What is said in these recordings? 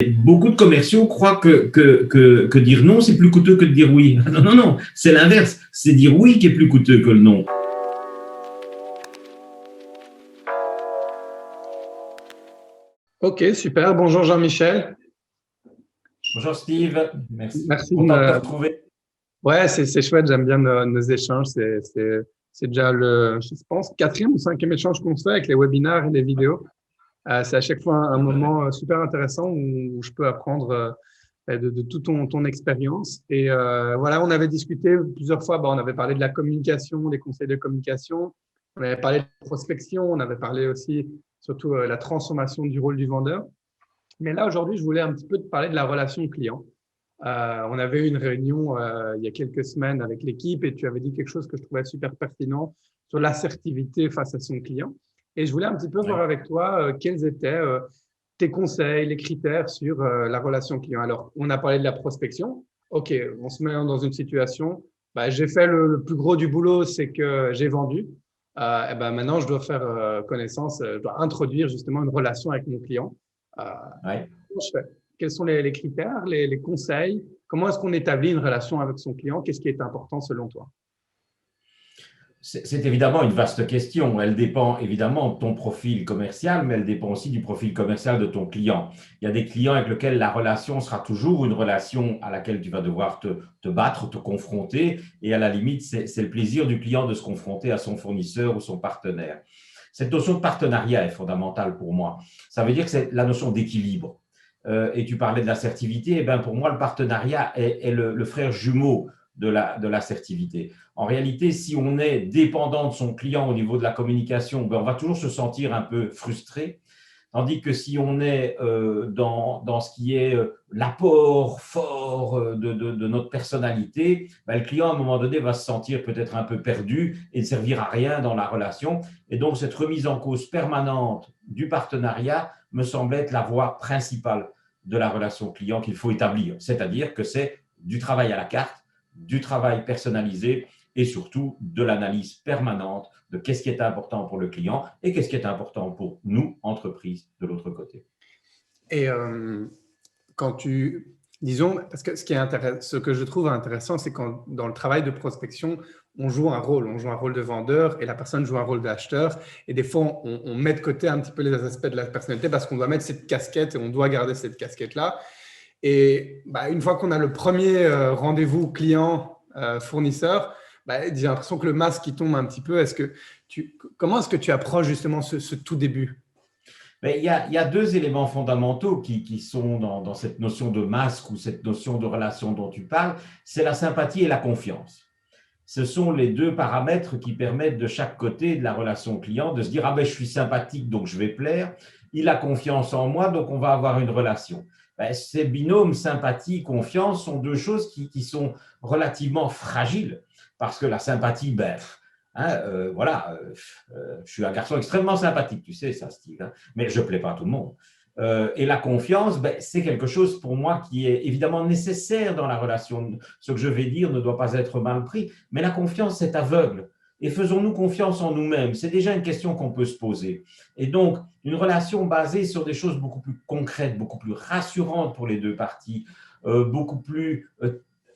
Beaucoup de commerciaux croient que dire non, c'est plus coûteux que de dire oui. Non, non, non, c'est l'inverse. C'est dire oui qui est plus coûteux que le non. Ok, super. Bonjour Jean-Michel. Bonjour Steve, merci. Merci de Content de te me... retrouver. Ouais, c'est chouette, j'aime bien nos échanges. C'est déjà je pense, quatrième ou cinquième échange qu'on se fait avec les webinaires et les vidéos. C'est à chaque fois un moment super intéressant où je peux apprendre de toute ton expérience. Et voilà, on avait discuté plusieurs fois, on avait parlé de la communication, des conseils de communication, on avait parlé de prospection, on avait parlé aussi surtout la transformation du rôle du vendeur. Mais là, aujourd'hui, je voulais un petit peu te parler de la relation client. On avait eu une réunion il y a quelques semaines avec l'équipe et tu avais dit quelque chose que je trouvais super pertinent sur l'assertivité face à son client. Et je voulais un petit peu voir avec toi quels étaient tes conseils, les critères sur la relation client. Alors, on a parlé de la prospection. OK, on se met dans une situation, j'ai fait le plus gros du boulot, c'est que j'ai vendu. Et maintenant, je dois faire connaissance, je dois introduire justement une relation avec mon client. Euh, Ouais. Comment je fais? Quels sont les critères, les conseils? Comment est-ce qu'on établit une relation avec son client? Qu'est-ce qui est important selon toi? C'est évidemment une vaste question. Elle dépend évidemment de ton profil commercial, mais elle dépend aussi du profil commercial de ton client. Il y a des clients avec lesquels la relation sera toujours une relation à laquelle tu vas devoir te battre, te confronter. Et à la limite, c'est le plaisir du client de se confronter à son fournisseur ou son partenaire. Cette notion de partenariat est fondamentale pour moi. Ça veut dire que c'est la notion d'équilibre. Et tu parlais de l'assertivité. Pour moi, le partenariat est le frère jumeau de l'assertivité. En réalité, si on est dépendant de son client au niveau de la communication, on va toujours se sentir un peu frustré. Tandis que si on est dans ce qui est l'apport fort de notre personnalité, le client, à un moment donné, va se sentir peut-être un peu perdu et ne servir à rien dans la relation. Et donc, cette remise en cause permanente du partenariat me semble être la voie principale de la relation client qu'il faut établir. C'est-à-dire que c'est du travail à la carte, du travail personnalisé et surtout de l'analyse permanente de qu'est-ce qui est important pour le client et qu'est-ce qui est important pour nous, entreprises, de l'autre côté. Et quand disons, parce que ce que je trouve intéressant, c'est quand dans le travail de prospection, on joue un rôle de vendeur et la personne joue un rôle d'acheteur. Et des fois, on met de côté un petit peu les aspects de la personnalité parce qu'on doit mettre cette casquette et on doit garder cette casquette-là. Et une fois qu'on a le premier rendez-vous client-fournisseur, j'ai l'impression que le masque qui tombe un petit peu. Comment est-ce que tu approches justement ce tout début? Mais il y a deux éléments fondamentaux qui sont dans cette notion de masque ou cette notion de relation dont tu parles, c'est la sympathie et la confiance. Ce sont les deux paramètres qui permettent de chaque côté de la relation client de se dire « Ah je suis sympathique, donc je vais plaire. Il a confiance en moi, donc on va avoir une relation. » Ces binômes sympathie, confiance sont deux choses qui sont relativement fragiles parce que la sympathie, je suis un garçon extrêmement sympathique, tu sais ça, Steve, hein, mais je ne plais pas à tout le monde. Et la confiance, c'est quelque chose pour moi qui est évidemment nécessaire dans la relation. Ce que je vais dire ne doit pas être mal pris, mais la confiance, c'est aveugle. Et faisons-nous confiance en nous-mêmes? C'est déjà une question qu'on peut se poser. Et donc, une relation basée sur des choses beaucoup plus concrètes, beaucoup plus rassurantes pour les deux parties, beaucoup plus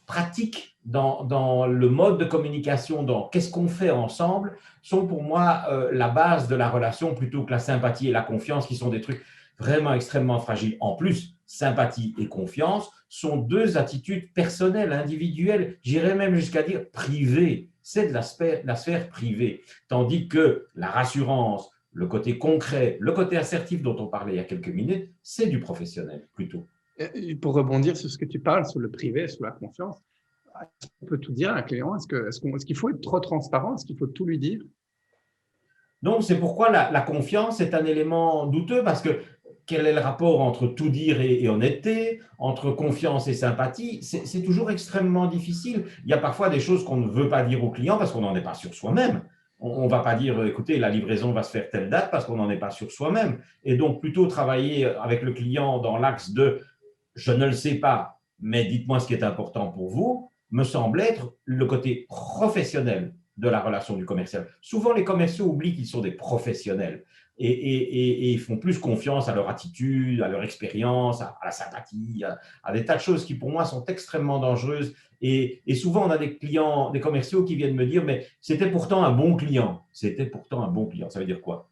pratiques dans le mode de communication, dans qu'est-ce qu'on fait ensemble, sont pour moi la base de la relation plutôt que la sympathie et la confiance qui sont des trucs vraiment extrêmement fragiles. En plus, sympathie et confiance sont deux attitudes personnelles, individuelles, j'irais même jusqu'à dire privées. C'est de la sphère privée. Tandis que la rassurance, le côté concret, le côté assertif dont on parlait il y a quelques minutes, c'est du professionnel plutôt. Et pour rebondir sur ce que tu parles, sur le privé, sur la confiance, on peut tout dire à un client? Est-ce qu'il faut être trop transparent? Est-ce qu'il faut tout lui dire? Donc, c'est pourquoi la confiance est un élément douteux parce que quel est le rapport entre tout dire et honnêteté, entre confiance et sympathie? C'est toujours extrêmement difficile. Il y a parfois des choses qu'on ne veut pas dire au client parce qu'on n'en est pas sûr soi-même. On ne va pas dire, écoutez, la livraison va se faire telle date parce qu'on n'en est pas sûr soi-même. Et donc, plutôt travailler avec le client dans l'axe de « je ne le sais pas, mais dites-moi ce qui est important pour vous », me semble être le côté professionnel de la relation du commercial. Souvent, les commerciaux oublient qu'ils sont des professionnels et ils font plus confiance à leur attitude, à leur expérience, à la sympathie, à des tas de choses qui, pour moi, sont extrêmement dangereuses. Et souvent, on a des clients, des commerciaux qui viennent me dire, mais c'était pourtant un bon client. C'était pourtant un bon client. Ça veut dire quoi?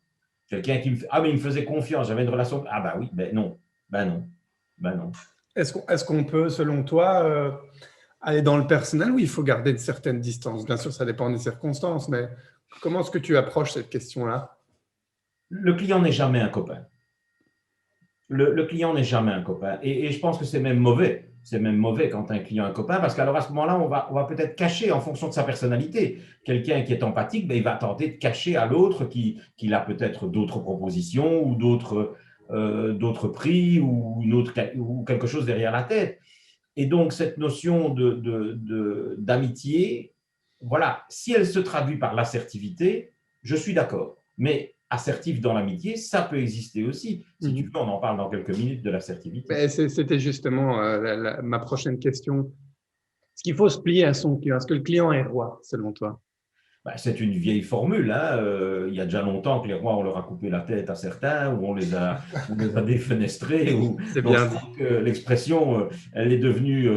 Quelqu'un qui me fait, ah, mais il me faisait confiance, j'avais une relation. Ah, bah oui, ben non, ben non, ben non. Est-ce qu'on peut, selon toi, aller dans le personnel ou il faut garder une certaine distance? Bien sûr, ça dépend des circonstances, mais comment est-ce que tu approches cette question-là? Le client n'est jamais un copain. Le client n'est jamais un copain. Et je pense que c'est même mauvais. C'est même mauvais quand un client est un copain, parce qu'alors à ce moment-là, on va peut-être cacher en fonction de sa personnalité. Quelqu'un qui est empathique, ben, il va tenter de cacher à l'autre qu'il a peut-être d'autres propositions ou d'autres prix ou, ou quelque chose derrière la tête. Et donc, cette notion d'amitié, voilà, si elle se traduit par l'assertivité, je suis d'accord. Mais assertif dans l'amitié, ça peut exister aussi. Si tu veux, on en parle dans quelques minutes de l'assertivité. C'était justement ma prochaine question. Est-ce qu'il faut se plier à son client? Est-ce que le client est roi, selon toi? Ben, c'est une vieille formule. Hein. Il y a déjà longtemps que les rois, on leur a coupé la tête à certains, ou on les a défenestrés. C'est Donc, bien je dit. crois que l'expression, elle est devenue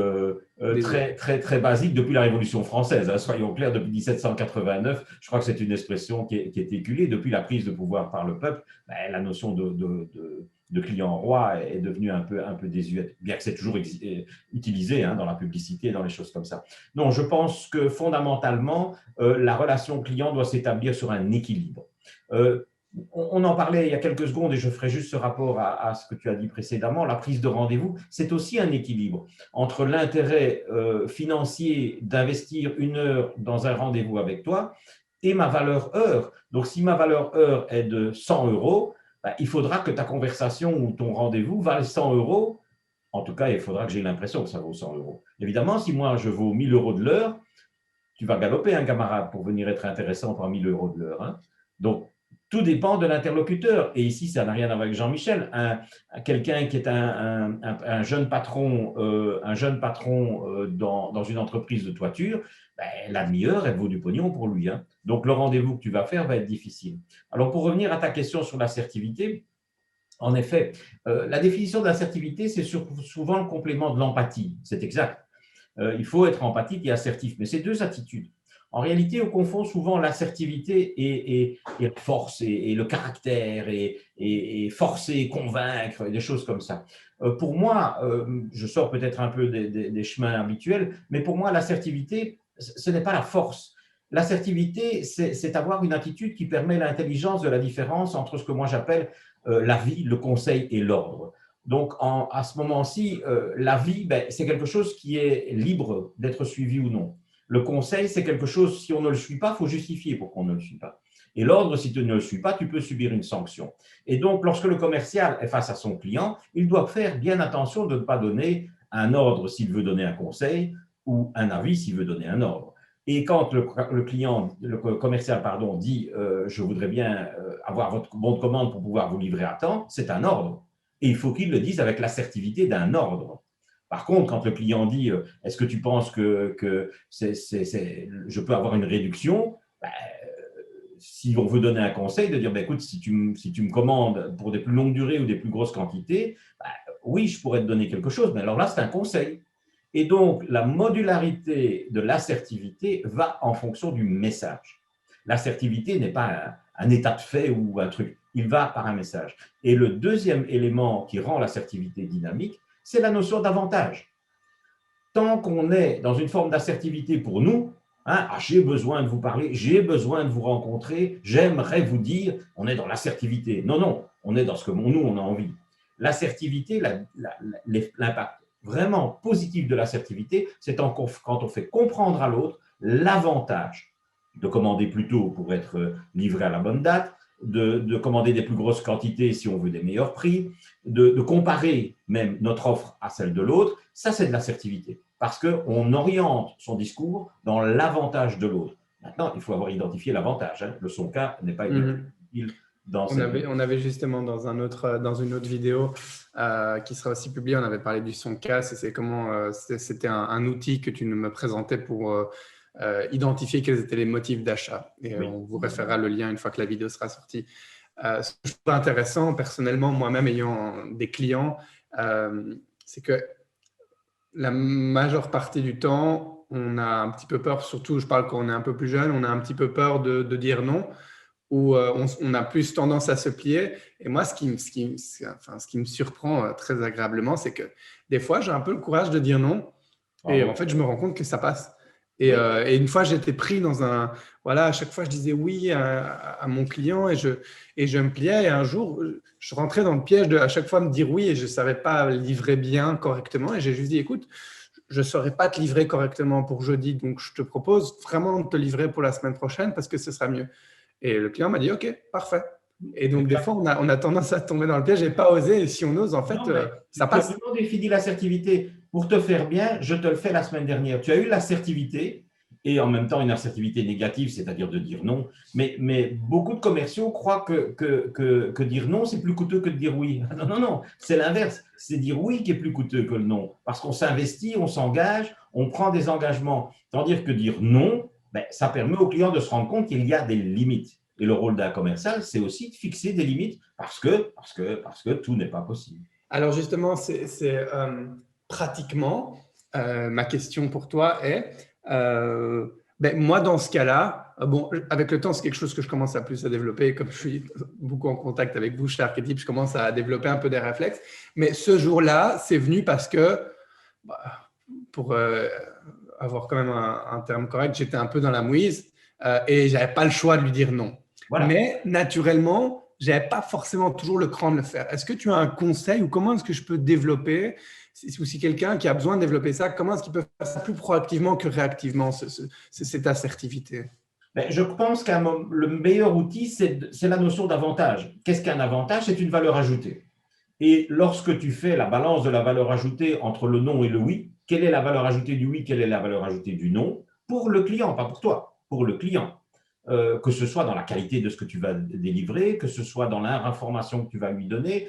très, très, très basique depuis la Révolution française. Hein. Soyons clairs, depuis 1789, je crois que c'est une expression qui est éculée. Depuis la prise de pouvoir par le peuple, ben, la notion de client roi est devenue un peu désuète, bien que c'est toujours utilisé hein, dans la publicité et dans les choses comme ça. Non, je pense que fondamentalement, la relation client doit s'établir sur un équilibre. On en parlait il y a quelques secondes et je ferai juste ce rapport à ce que tu as dit précédemment. La prise de rendez-vous, c'est aussi un équilibre entre l'intérêt financier d'investir une heure dans un rendez-vous avec toi et ma valeur heure. Donc, si ma valeur heure est de 100 euros, ben, il faudra que ta conversation ou ton rendez-vous vaille 100 euros. En tout cas, il faudra que j'ai l'impression que ça vaut 100 euros. Évidemment, si moi je vaux 1000 euros de l'heure, tu vas galoper, un camarade, pour venir être intéressant par 1000 euros de l'heure. Hein. Donc, tout dépend de l'interlocuteur. Et ici, ça n'a rien à voir avec Jean-Michel. Quelqu'un qui est un jeune patron, dans une entreprise de toiture, ben, la demi-heure, elle vaut du pognon pour lui. Hein. Donc, le rendez-vous que tu vas faire va être difficile. Alors, pour revenir à ta question sur l'assertivité, en effet, la définition de l'assertivité, c'est souvent le complément de l'empathie. C'est exact. Il faut être empathique et assertif, mais c'est deux attitudes. En réalité, on confond souvent l'assertivité et la force et le caractère et forcer, convaincre, des choses comme ça. Pour moi, je sors peut-être un peu des chemins habituels, mais pour moi, l'assertivité, ce n'est pas la force. L'assertivité, c'est avoir une attitude qui permet l'intelligence de la différence entre ce que moi j'appelle l'avis, le conseil et l'ordre. Donc, à ce moment-ci, l'avis, ben, c'est quelque chose qui est libre d'être suivi ou non. Le conseil, c'est quelque chose, si on ne le suit pas, il faut justifier pourquoi on ne le suit pas. Et l'ordre, si tu ne le suis pas, tu peux subir une sanction. Et donc, lorsque le commercial est face à son client, il doit faire bien attention de ne pas donner un ordre s'il veut donner un conseil ou un avis s'il veut donner un ordre. Et quand le commercial, pardon, dit je voudrais bien avoir votre bon de commande pour pouvoir vous livrer à temps, c'est un ordre. Et il faut qu'il le dise avec l'assertivité d'un ordre. Par contre, quand le client dit est-ce que tu penses que je peux avoir une réduction, ben, si on veut donner un conseil, de dire ben, écoute, si tu me commandes pour des plus longues durées ou des plus grosses quantités, ben, oui, je pourrais te donner quelque chose, mais alors là, c'est un conseil. Et donc, la modularité de l'assertivité va en fonction du message. L'assertivité n'est pas un état de fait ou un truc, il va par un message. Et le deuxième élément qui rend l'assertivité dynamique, c'est la notion d'avantage. Tant qu'on est dans une forme d'assertivité pour nous, hein, j'ai besoin de vous parler, j'ai besoin de vous rencontrer, j'aimerais vous dire, on est dans l'assertivité. Non, non, on est dans ce que nous, on a envie. L'assertivité, l'impact vraiment positif de l'assertivité, c'est quand on fait comprendre à l'autre l'avantage de commander plus tôt pour être livré à la bonne date, de commander des plus grosses quantités si on veut des meilleurs prix, de comparer même notre offre à celle de l'autre. Ça, c'est de l'assertivité parce qu'on oriente son discours dans l'avantage de l'autre. Maintenant, il faut avoir identifié l'avantage. Hein. Le son cas n'est pas utile dans on avait justement dans une autre vidéo qui sera aussi publiée, on avait parlé du son cas. C'était un outil que tu me présentais pour identifier quels étaient les motifs d'achat. Et oui. On vous référera le lien une fois que la vidéo sera sortie. Ce que je trouve intéressant, personnellement, moi-même ayant des clients, c'est que la majeure partie du temps, on a un petit peu peur, surtout je parle quand on est un peu plus jeune, on a un petit peu peur de dire non, ou on a plus tendance à se plier. Et moi, ce qui me surprend très agréablement, c'est que des fois, j'ai un peu le courage de dire non. Et en Bravo. fait, je me rends compte que ça passe. Oui. Et une fois, j'étais pris dans un… Voilà, à chaque fois, je disais oui à mon client et je me pliais. Et un jour, je rentrais dans le piège de à chaque fois me dire oui et je ne savais pas livrer bien, correctement. Et j'ai juste dit, écoute, je ne saurais pas te livrer correctement pour jeudi. Donc, je te propose vraiment de te livrer pour la semaine prochaine parce que ce sera mieux. Et le client m'a dit, OK, parfait. Et donc, des fois, on a tendance à tomber dans le piège et pas oser. Et si on ose, en fait, Non, mais ça tu as passe. vraiment défini l'assertivité. Pour te faire bien, je te le fais la semaine dernière. Tu as eu l'assertivité et en même temps une assertivité négative, c'est-à-dire de dire non. Mais beaucoup de commerciaux croient que dire non, c'est plus coûteux que de dire oui. Non, non, non, c'est l'inverse. C'est dire oui qui est plus coûteux que le non. Parce qu'on s'investit, on s'engage, on prend des engagements. Tandis que dire non, ben, ça permet au client de se rendre compte qu'il y a des limites. Et le rôle d'un commercial, c'est aussi de fixer des limites parce que tout n'est pas possible. Alors justement, pratiquement, ma question pour toi est, ben, moi dans ce cas-là, bon, avec le temps, c'est quelque chose que je commence à plus à développer, comme je suis beaucoup en contact avec vous chez Archetype, je commence à développer un peu des réflexes, mais ce jour-là, c'est venu parce que, bah, pour avoir quand même un terme correct, j'étais un peu dans la mouise et j'avais pas le choix de lui dire non. Voilà. Mais naturellement, je n'avais pas forcément toujours le cran de le faire. Est-ce que tu as un conseil ou comment est-ce que je peux développer, ou si quelqu'un qui a besoin de développer ça, comment est-ce qu'il peut faire ça plus proactivement que réactivement, cette assertivité? Mais je pense que le meilleur outil, c'est la notion d'avantage. Qu'est-ce qu'un avantage? C'est une valeur ajoutée. Et lorsque tu fais la balance de la valeur ajoutée entre le non et le oui, quelle est la valeur ajoutée du oui, quelle est la valeur ajoutée du non pour le client, pas pour toi, pour le client. Que ce soit dans la qualité de ce que tu vas délivrer, que ce soit dans l'information que tu vas lui donner,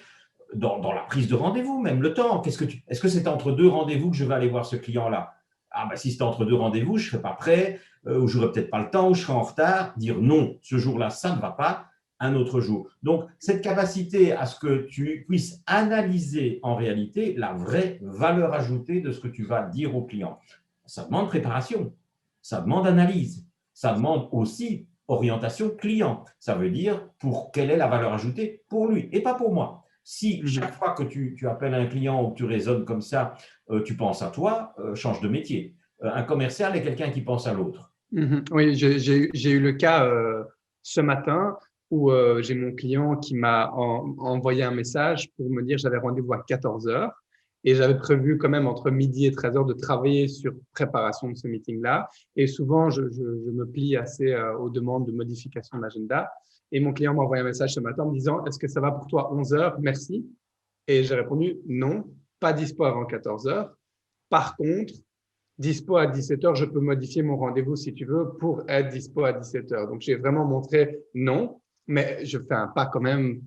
dans la prise de rendez-vous, même le temps. Est-ce que c'est entre deux rendez-vous que je vais aller voir ce client-là? Ah, ben, si c'est entre deux rendez-vous, je ne serai pas prêt, ou je n'aurai peut-être pas le temps, ou je serai en retard. Dire non, ce jour-là, ça ne va pas, un autre jour. Donc, cette capacité à ce que tu puisses analyser en réalité la vraie valeur ajoutée de ce que tu vas dire au client. Ça demande préparation, ça demande analyse, ça demande aussi orientation client. Ça veut dire pour quelle est la valeur ajoutée pour lui et pas pour moi. Si chaque fois que tu appelles un client ou que tu raisonnes comme ça, tu penses à toi, change de métier. Un commercial est quelqu'un qui pense à l'autre. Oui, j'ai eu le cas ce matin où j'ai mon client qui m'a envoyé un message pour me dire j'avais rendez-vous à 14 heures et j'avais prévu quand même entre midi et 13 heures de travailler sur préparation de ce meeting-là. Et souvent, je me plie assez aux demandes de modification de l'agenda. Et mon client m'a envoyé un message ce matin en me disant est-ce que ça va pour toi 11 heures? Merci. Et j'ai répondu non, pas dispo avant 14 heures. Par contre, dispo à 17 heures, je peux modifier mon rendez-vous si tu veux pour être dispo à 17 heures. Donc, j'ai vraiment montré non, mais je fais un pas quand même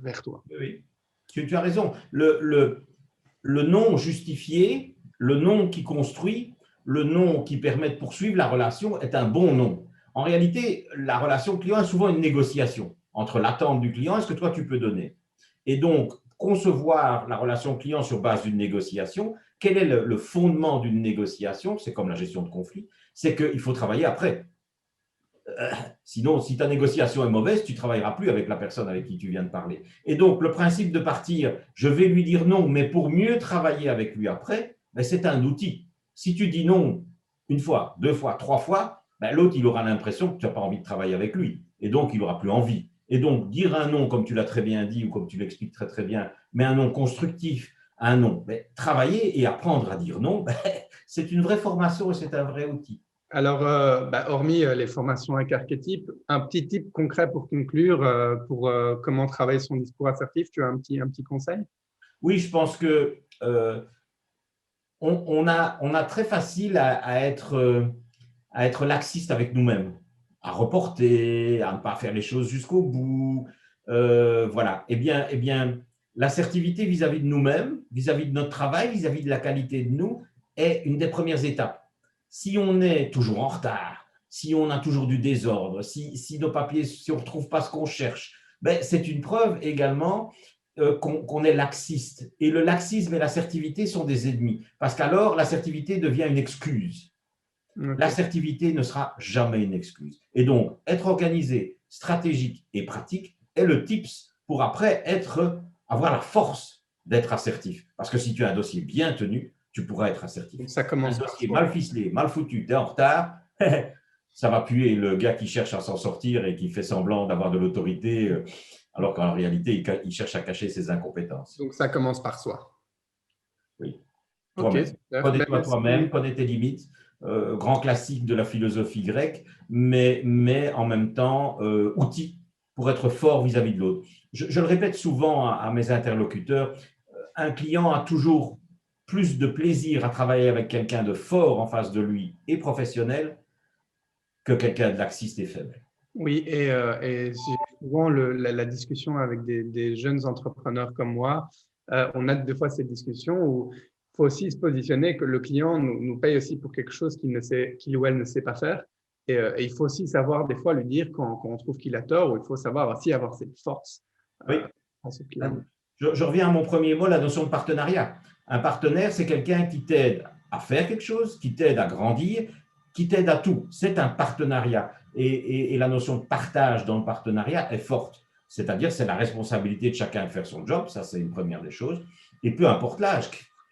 vers toi. Oui, tu as raison. Le non justifié, le non qui construit, le non qui permet de poursuivre la relation est un bon non. En réalité, la relation client est souvent une négociation entre l'attente du client et ce que toi tu peux donner. Et donc, concevoir la relation client sur base d'une négociation, quel est le fondement d'une négociation? C'est comme la gestion de conflit, c'est qu'il faut travailler après. Sinon, si ta négociation est mauvaise, tu ne travailleras plus avec la personne avec qui tu viens de parler. Et donc, le principe de partir, je vais lui dire non, mais pour mieux travailler avec lui après, ben, c'est un outil. Si tu dis non une fois, deux fois, trois fois, ben, l'autre, il aura l'impression que tu n'as pas envie de travailler avec lui. Et donc, il n'aura plus envie. Et donc, dire un non, comme tu l'as très bien dit ou comme tu l'expliques très très bien, mais un non constructif, un non, ben, travailler et apprendre à dire non, ben, c'est une vraie formation et c'est un vrai outil. Alors, hormis les formations avec archétype, un petit tip concret pour conclure, pour comment travailler son discours assertif, tu as un petit conseil? Oui, je pense que on a très facile à être laxiste avec nous-mêmes, à reporter, à ne pas faire les choses jusqu'au bout. Voilà. Eh bien, l'assertivité vis-à-vis de nous-mêmes, vis-à-vis de notre travail, vis-à-vis de la qualité de nous, est une des premières étapes. Si on est toujours en retard, si on a toujours du désordre, si nos papiers, si on ne retrouve pas ce qu'on cherche, Ben, c'est une preuve également qu'on est laxiste. Et le laxisme et l'assertivité sont des ennemis, parce qu'alors l'assertivité devient une excuse. Ok. L'assertivité ne sera jamais une excuse. Et donc, être organisé, stratégique et pratique est le tips pour après avoir la force d'être assertif. Parce que si tu as un dossier bien tenu, tu pourras être assertif. Donc, ça Un commence par dossier soi. mal ficelé, mal foutu, tu es en retard, ça va puer le gars qui cherche à s'en sortir et qui fait semblant d'avoir de l'autorité, alors qu'en réalité, il cherche à cacher ses incompétences. Donc, ça commence par soi. Oui. Ok, Toi-même. super. Ben, Connais-toi toi-même, connais tes limites. Grand classique de la philosophie grecque, mais en même temps, outil pour être fort vis-à-vis de l'autre. Je le répète souvent à mes interlocuteurs, un client a toujours plus de plaisir à travailler avec quelqu'un de fort en face de lui et professionnel que quelqu'un de laxiste et faible. Oui, et j'ai souvent la discussion avec des jeunes entrepreneurs comme moi. On a des fois cette discussion où il faut aussi se positionner que le client nous paye aussi pour quelque chose qu'il ou elle ne sait pas faire. Et il faut aussi savoir des fois lui dire quand on trouve qu'il a tort, ou il faut savoir aussi avoir cette force Oui. face au client. Je reviens à mon premier mot, la notion de partenariat. Un partenaire, c'est quelqu'un qui t'aide à faire quelque chose, qui t'aide à grandir, qui t'aide à tout. C'est un partenariat. Et la notion de partage dans le partenariat est forte. C'est-à-dire, c'est la responsabilité de chacun de faire son job. Ça, c'est une première des choses. Et peu importe l'âge.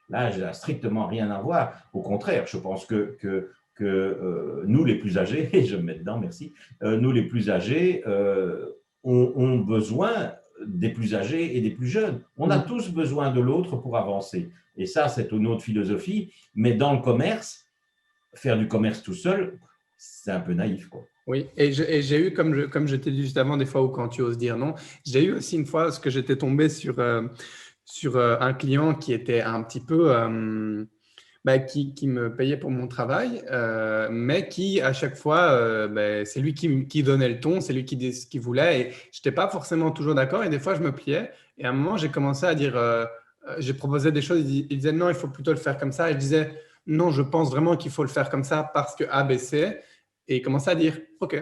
L'âge n'a strictement rien à voir. Au contraire, je pense que nous, les plus âgés, et je me mets dedans, merci, nous, les plus âgés, ont besoin des plus âgés et des plus jeunes. On a tous besoin de l'autre pour avancer. Et ça, c'est une autre philosophie. Mais dans le commerce, faire du commerce tout seul, c'est un peu naïf, quoi. Oui, et j'ai eu, comme je t'ai dit juste avant, des fois où quand tu oses dire non, j'ai eu aussi une fois ce que j'étais tombé sur un client qui était un petit peu, qui me payait pour mon travail, mais qui à chaque fois, c'est lui qui donnait le ton, c'est lui qui disait ce qu'il voulait, et je n'étais pas forcément toujours d'accord, et des fois je me pliais, et à un moment j'ai commencé à dire, j'ai proposé des choses, il disait non, il faut plutôt le faire comme ça, et je disais non, je pense vraiment qu'il faut le faire comme ça parce que ABC. Et il commençait à dire OK.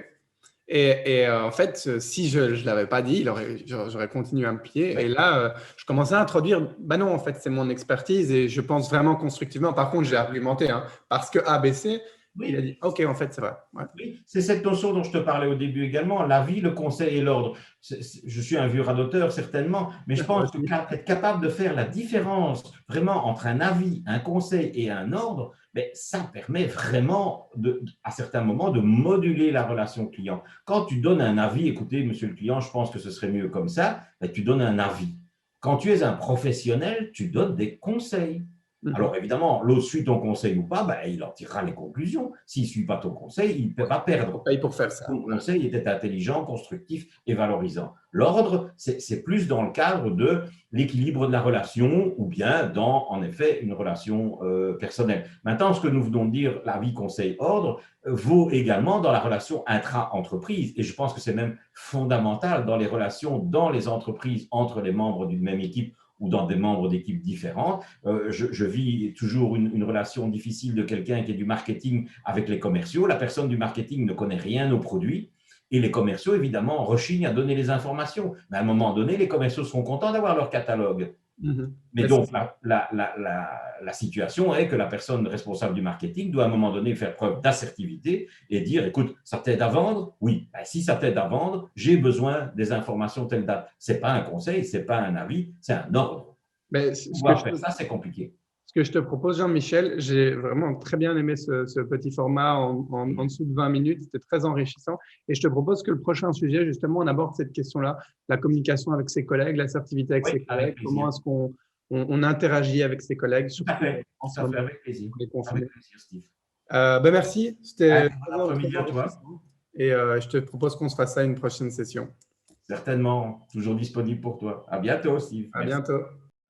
Et en fait, si je ne l'avais pas dit, j'aurais continué à me plier. Ouais. Et là, je commençais à introduire, bah non, en fait, c'est mon expertise et je pense vraiment constructivement. Par contre, j'ai argumenté, hein, parce que ABC, il a Oui. dit OK, en fait, c'est vrai. Ouais. Oui, c'est cette notion dont je te parlais au début également, la vie, le conseil et l'ordre. Je suis un vieux radoteur, certainement, mais je pense qu'être capable de faire la différence vraiment entre un avis, un conseil et un ordre, ça permet vraiment, à certains moments, de moduler la relation client. Quand tu donnes un avis, écoutez, monsieur le client, je pense que ce serait mieux comme ça, tu donnes un avis. Quand tu es un professionnel, tu donnes des conseils. Alors évidemment, l'autre suit ton conseil ou pas, il en tirera les conclusions. S'il ne suit pas ton conseil, il va perdre. On paye pour faire ça. Ton conseil était intelligent, constructif et valorisant. L'ordre, c'est plus dans le cadre de l'équilibre de la relation ou bien dans, en effet, une relation personnelle. Maintenant, ce que nous venons de dire, la vie, conseil, ordre, vaut également dans la relation intra-entreprise. Et je pense que c'est même fondamental dans les relations, dans les entreprises, entre les membres d'une même équipe ou dans des membres d'équipes différentes. Je vis toujours une relation difficile de quelqu'un qui est du marketing avec les commerciaux. La personne du marketing ne connaît rien aux produits et les commerciaux, évidemment, rechignent à donner les informations. Mais à un moment donné, les commerciaux seront contents d'avoir leur catalogue. Mais donc, la situation est que la personne responsable du marketing doit à un moment donné faire preuve d'assertivité et dire, écoute, ça t'aide à vendre? Oui. Si ça t'aide à vendre, j'ai besoin des informations telle date. Ce n'est pas un conseil, ce n'est pas un avis, c'est un ordre. Pouvoir faire ça, c'est compliqué. Ce que je te propose, Jean-Michel, j'ai vraiment très bien aimé ce petit format en dessous de 20 minutes. C'était très enrichissant. Et je te propose que le prochain sujet, justement, on aborde cette question-là, la communication avec ses collègues, l'assertivité avec ses collègues, comment est-ce qu'on interagit avec ses collègues. Tout à fait, avec plaisir. Avec plaisir, Steve. Merci, c'était bon après-midi à toi. Et je te propose qu'on se fasse ça une prochaine session. Certainement, toujours disponible pour toi. À bientôt, Steve. À bientôt.